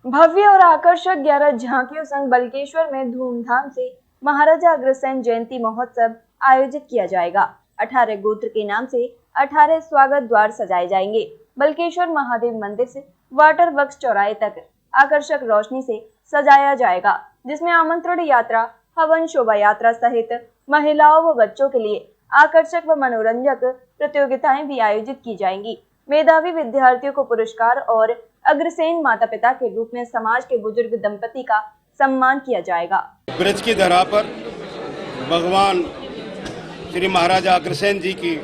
भव्य और आकर्षक 11 झांकियों संग बल्केश्वर में धूमधाम से महाराजा अग्रसेन जयंती महोत्सव आयोजित किया जाएगा। 18 गोत्र के नाम से 18 स्वागत द्वार सजाए जाएंगे। बल्केश्वर महादेव मंदिर से वाटर वर्क्स चौराहे तक आकर्षक रोशनी से सजाया जाएगा, जिसमें आमंत्रण यात्रा, हवन शोभा यात्रा सहित महिलाओं व बच्चों के लिए आकर्षक व मनोरंजक प्रतियोगिताएं भी आयोजित की जाएंगी। मेधावी विद्यार्थियों को पुरस्कार और अग्रसेन माता पिता के रूप में समाज के बुजुर्ग दंपति का सम्मान किया जाएगा। ब्रज की धरा पर भगवान श्री महाराजा अग्रसेन जी की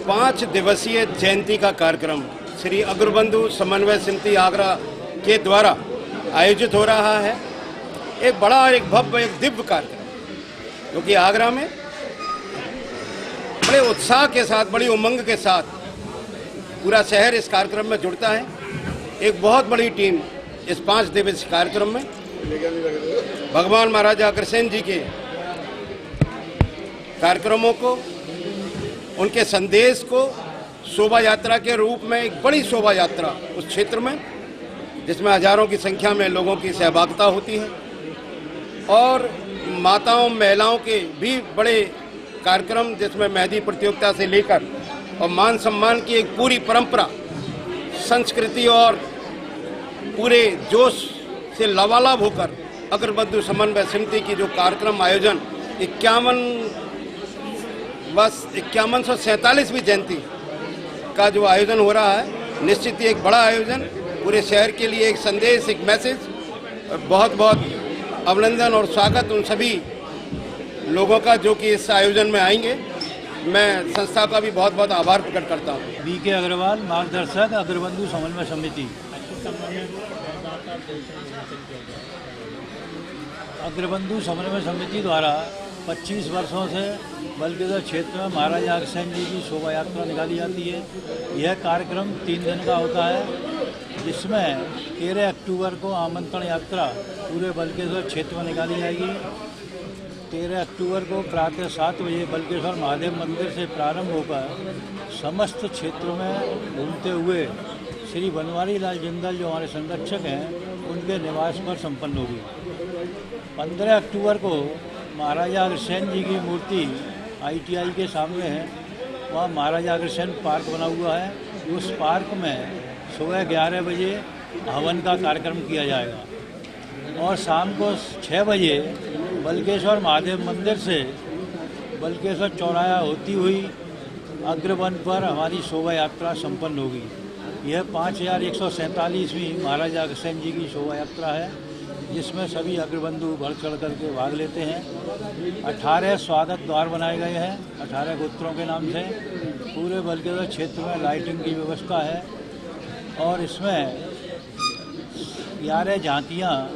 5 दिवसीय जयंती का कार्यक्रम श्री अग्रबंधु समन्वय समिति आगरा के द्वारा आयोजित हो रहा है। एक बड़ा, एक भव्य, एक दिव्य कार्यक्रम, क्योंकि आगरा में बड़े उत्साह के साथ, बड़ी उमंग के साथ पूरा शहर इस कार्यक्रम में जुड़ता है। एक बहुत बड़ी टीम इस 5 दिवसीय कार्यक्रम में भगवान महाराजा अग्रसेन जी के कार्यक्रमों को, उनके संदेश को शोभा यात्रा के रूप में एक बड़ी शोभा यात्रा उस क्षेत्र में, जिसमें हजारों की संख्या में लोगों की सहभागिता होती है, और माताओं महिलाओं के भी बड़े कार्यक्रम, जिसमें मेहंदी प्रतियोगिता से लेकर और मान सम्मान की एक पूरी परंपरा, संस्कृति और पूरे जोश से लबालब होकर अग्रबंधु समन्वय समिति की जो कार्यक्रम आयोजन 5147वीं जयंती का जो आयोजन हो रहा है, निश्चित ही एक बड़ा आयोजन, पूरे शहर के लिए एक संदेश, एक मैसेज। बहुत बहुत अभिनंदन और स्वागत उन सभी लोगों का जो कि इस आयोजन में आएंगे। मैं संस्था का भी बहुत बहुत आभार प्रकट करता हूँ। BK अग्रवाल, मार्गदर्शक, अग्रबंधु समन्वय समिति। अग्रबंधु समन्वय समिति द्वारा 25 वर्षों से बल्केश्वर क्षेत्र में महाराजा अग्रसेन जी की शोभा यात्रा निकाली जाती है। यह कार्यक्रम 3 दिन का होता है, जिसमें 13 अक्टूबर को आमंत्रण यात्रा पूरे बल्केश्वर क्षेत्र में निकाली जाएगी। 13 अक्टूबर को प्रातः 7 बजे बल्केश्वर महादेव मंदिर से प्रारंभ होकर समस्त क्षेत्रों में घूमते हुए श्री बनवारी लाल जिंदल, जो हमारे संरक्षक हैं, उनके निवास पर संपन्न होगी। 15 अक्टूबर को महाराजा अग्रसेन जी की मूर्ति ITI के सामने है, वहाँ महाराजा अग्रसेन पार्क बना हुआ है। उस पार्क में सुबह 11 बजे हवन का कार्यक्रम किया जाएगा, और शाम को 6 बजे बल्केश्वर महादेव मंदिर से बल्केश्वर चौराहा होती हुई अग्रवन पर हमारी शोभा यात्रा संपन्न होगी। यह 5147वीं महाराजा अग्रसेन जी की शोभा यात्रा है, जिसमें सभी अग्रबंधु बढ़ चढ़ करके भाग लेते हैं। 18 स्वागत द्वार बनाए गए हैं, 18 गोत्रों के नाम से। पूरे बल्केश्वर क्षेत्र में लाइटिंग की व्यवस्था है, और इसमें 11 झांकियाँ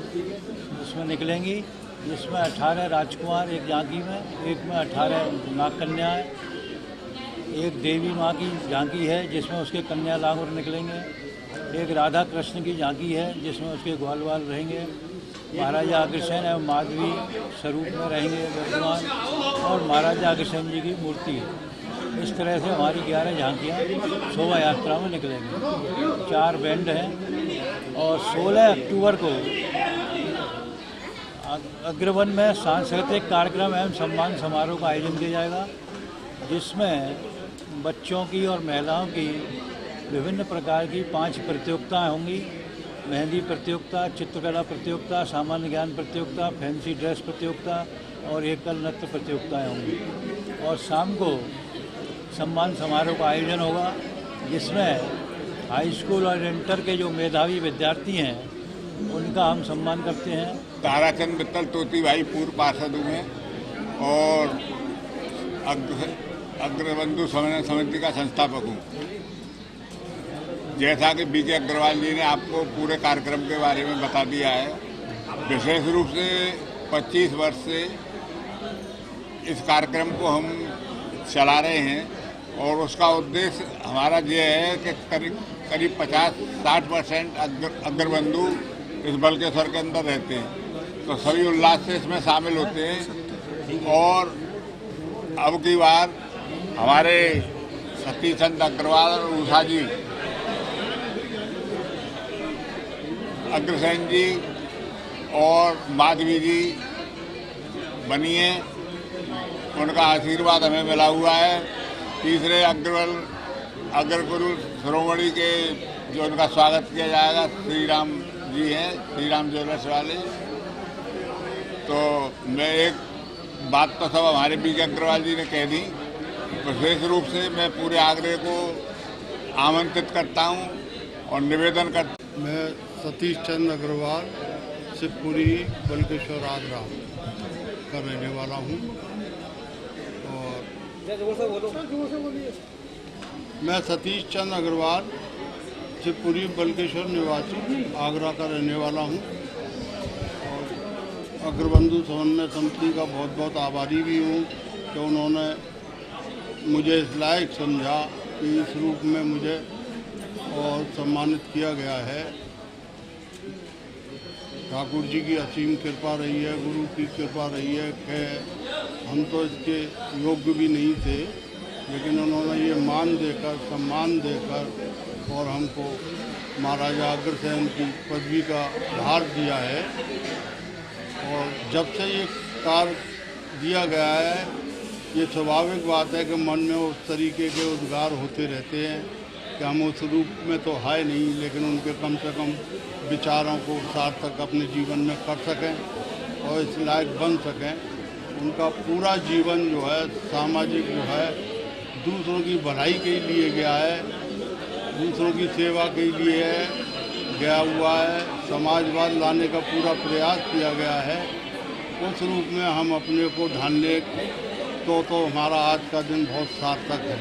इसमें निकलेंगी, जिसमें 18 राजकुमार एक झांकी में, एक में 18 नाग कन्याएँ, एक देवी माँ की झांकी है जिसमें उसके कन्या लांगुर निकलेंगे, एक राधा कृष्ण की झांकी है जिसमें उसके ग्वाल बाल रहेंगे, महाराजा अग्रसेन एवं माधवी स्वरूप में रहेंगे विद्यमान, और महाराजा अग्रसेन जी की मूर्ति है। इस तरह से हमारी 11 झांकियाँ शोभा यात्रा में निकलेंगी। 4 बैंड हैं, और 16 अक्टूबर को अग्रवन में सांस्कृतिक कार्यक्रम एवं सम्मान समारोह का आयोजन किया जाएगा, जिसमें बच्चों की और महिलाओं की विभिन्न प्रकार की 5 प्रतियोगिताएं होंगी। मेहंदी प्रतियोगिता, चित्रकला प्रतियोगिता, सामान्य ज्ञान प्रतियोगिता, फैंसी ड्रेस प्रतियोगिता और एकल नृत्य प्रतियोगिताएं होंगी। और शाम को सम्मान समारोह का आयोजन होगा, जिसमें हाई स्कूल और इंटर के जो मेधावी विद्यार्थी हैं, उनका हम सम्मान करते हैं। ताराचंद मित्तल तोती भाई पूर्व पार्षद हुए, और अग्रबंधु समन्वय समिति का संस्थापक हूँ। जैसा कि BK अग्रवाल जी ने आपको पूरे कार्यक्रम के बारे में बता दिया है, विशेष रूप से 25 वर्ष से इस कार्यक्रम को हम चला रहे हैं, और उसका उद्देश्य हमारा ये है कि करीब 50-60% अग्रबंधु इस बल्केश्वर के अंदर रहते हैं, तो सभी उल्लास से इसमें शामिल होते हैं। और अब की बार हमारे सतीश चंद्र अग्रवाल और उषा जी अग्रसेन जी और माधवी जी बनी हैं, उनका आशीर्वाद हमें मिला हुआ है। तीसरे अग्रगुरु शिरोमणि के जो उनका स्वागत किया जाएगा श्री राम जी हैं, श्री राम ज्वेलर्स वाले। तो मैं एक बात तो सब हमारे बीके अग्रवाल जी ने कह दी, विशेष रूप से मैं पूरे आगरे को आमंत्रित करता हूं और निवेदन करता हूं। मैं सतीश चंद्र अग्रवाल शिवपुरी बल्केश्वर आगरा का रहने वाला हूं और मैं सतीश चंद्र अग्रवाल शिवपुरी बल्केश्वर निवासी आगरा का रहने वाला हूं और अग्रबंधु समन्वय समिति का बहुत बहुत आभारी भी हूं कि उन्होंने मुझे इस लायक समझा कि इस रूप में मुझे और सम्मानित किया गया है। ठाकुर जी की असीम कृपा रही है, गुरु की कृपा रही है कि हम तो इसके योग्य भी नहीं थे, लेकिन उन्होंने ये मान देकर, सम्मान देकर और हमको महाराजा अग्रसेन की पदवी का भार दिया है। और जब से ये कार्य दिया गया है, ये स्वाभाविक बात है कि मन में उस तरीके के उद्गार होते रहते हैं कि हम उस रूप में तो है नहीं, लेकिन उनके कम से कम विचारों को सार्थक अपने जीवन में कर सकें और इस लायक बन सकें। उनका पूरा जीवन जो है सामाजिक जो है दूसरों की भलाई के लिए गया है, दूसरों की सेवा के लिए गया हुआ है, समाजवाद लाने का पूरा प्रयास किया गया है। उस रूप में हम अपने को ढालने तो हमारा आज का दिन बहुत सार्थक है।